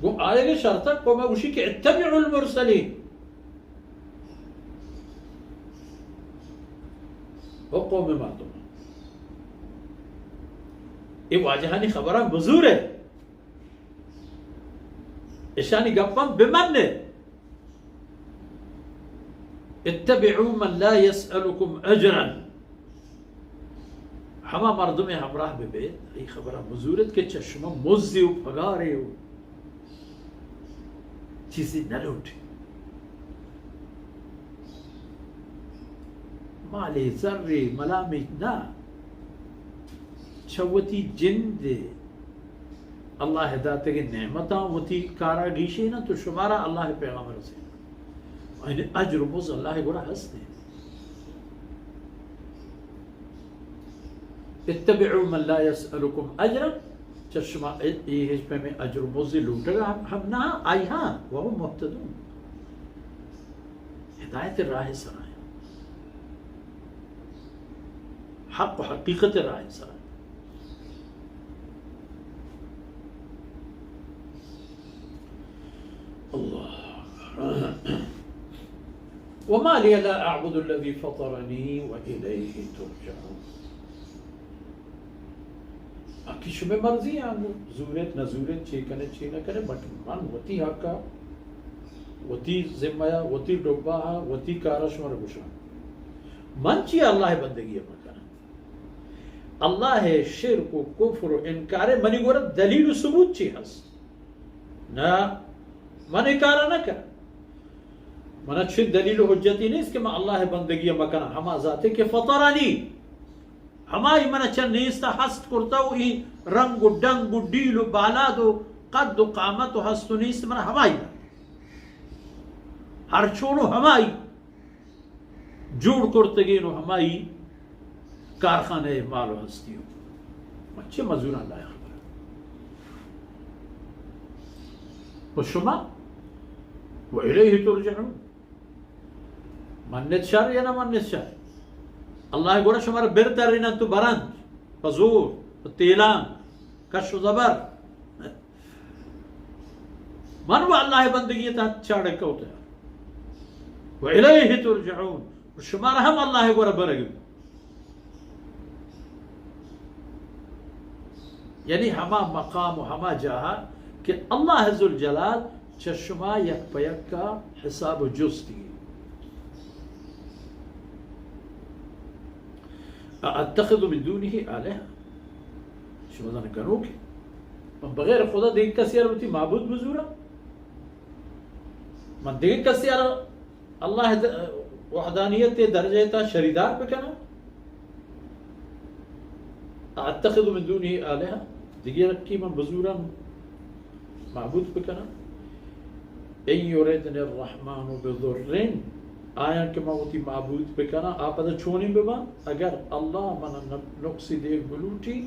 گو آئے گے شرطہ قوم اوشی کے اتبعوا المرسلین او قوم مردم یہ واجہانی خبرہ مزور ہے اشانی گپم بمن اتبعوا من لا يسألكم اجرا ہما مردم ہمراہ بے یہ خبرہ مزورت کے چشمہ مزی و پگارے ہو چیزیں نہ لوٹے مالی ذرے ملامی نہ چھوتی جند اللہ ہدایت کے نعمتاں وتی کارا گیشے نا تو شمارا اللہ پیغمبر سے اجر مز اللہ گوڑا ہستے اتبعوا من لا يسألكم اجرا چشمہ یہ ہج پہ میں اجر مز لوٹے گا ہم نہ آئی ہاں وہ مبتدون ہدایت راہ سرائے حق و حقیقت راہ سرائے اللہ وما لي لا أعبد الذي فطرني وإليه ترجعون اکی شمع مرضی آنگو زورت نزورت چی کنے چی نہ کنے بٹ من وطی حقا وطی ذمہ وطی ڈبا وطی کارش مر گشا من چی اللہ بندگی مکانا اللہ شرک و کفر و انکار منی گورد دلیل و ثبوت چی ہس نا من انکارا نہ کر من اچھی دلیل و حجتی نہیں اس کہ میں اللہ بندگی مکانا ہما ذاتے کہ فطرانی ہماری من اچھا نیستا حسد کرتا ہوئی رنگ و ڈنگ و ڈیل و بالاد و قد و قامت و حسد و نیست من ہمائی ہر چھوڑو ہمائی جوڑ کرتگین و ہمائی کارخانے مال و ہستی ہو اچھے مزوران اللہ خبر و شما و الیہ ترجعون منت شر یا نہ منت شر اللہ گوڑا شمار برترین تو برند فزور تیلان کش و زبر من و اللہ بندگی تا چاڑے کوتا ہے و الیہ ترجعون شمار ہم اللہ گوڑا برگو یعنی ہما مقام و ہما جہاں کہ اللہ ذوالجلال چشما یک پیک کا حساب و جستی اتخذ من دونه آلهة شما دانا کنو که من بغیر خدا دیگه کسی را بتی معبود بزورا من دیگه کسی را اللہ وحدانیت درجہ تا شریدار بکنا اتخذ من دونه آلهة دیگه رکی من بزورا معبود بکنا ان یردن الرحمن بضرن آیا کہ میں وہتی معبود بکنا آپ ادا چھونی ببا اگر اللہ من نقصی دیر بلوٹی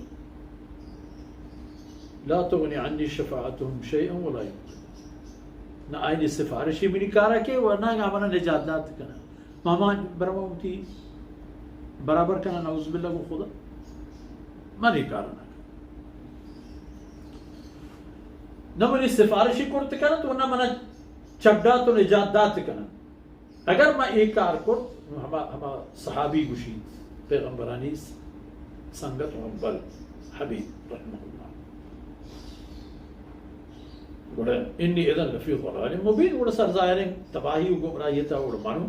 لا تغنی عنی شفاعتهم شیئا ولا یقین نہ آئینی سفارشی منی کارا کے ورنہ آمانا نجات دات کنا ماما برما وہتی برابر کنا نعوذ باللہ کو خدا منی کارا نہ منی سفارشی کرتے کنا تو نہ منا چبڈا تو نجات دات کنا اگر میں ایک کار کرد ہما صحابی گشید پیغمبرانی سنگت محبل حبیب رحمہ اللہ گوڑا انی اذن لفی ضلال مبین گوڑا سر ظاہرین تباہی و گمراہیتا گوڑا مانو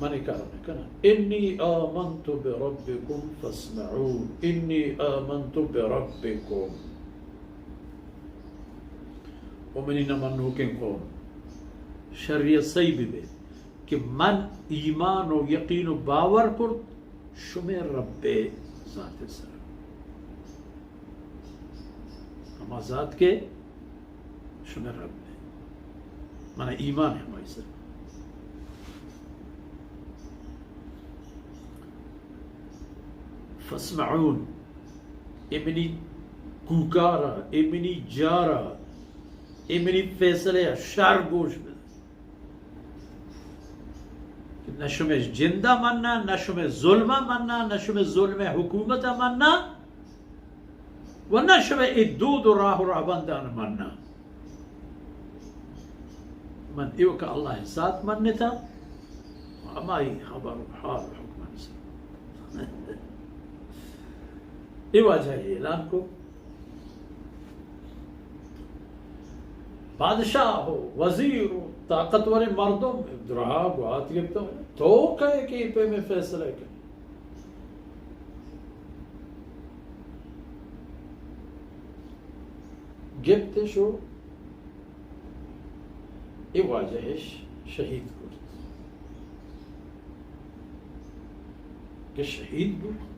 منی کارا کنا انی آمنت بربکم فاسمعون انی آمنت بربکم ومنی نمنو کن قوم شریعت صحیح بھی کہ من ایمان و یقین و باور کرد شمی رب ذات سر ہما ذات کے شمی رب من ایمان ہے ہماری سر فاسمعون امنی کوکارا امنی جارا امنی فیصلے شر گوش میں نہ شمع جندہ مننا نہ شمع ظلمہ مننا نہ شمع ظلم حکومت مننا ونشر الدود راه رهبندان منا من إيوك الله سات منتا ما هي خبر حال حكم نسا إيواجه إعلان کو بادشاہ ہو وزیر ہو طاقتور مردم درہا بات گفتا تو کہے کہ پہ میں فیصلہ کریں گفت شو ای واجهش شهید کرد که شهید بود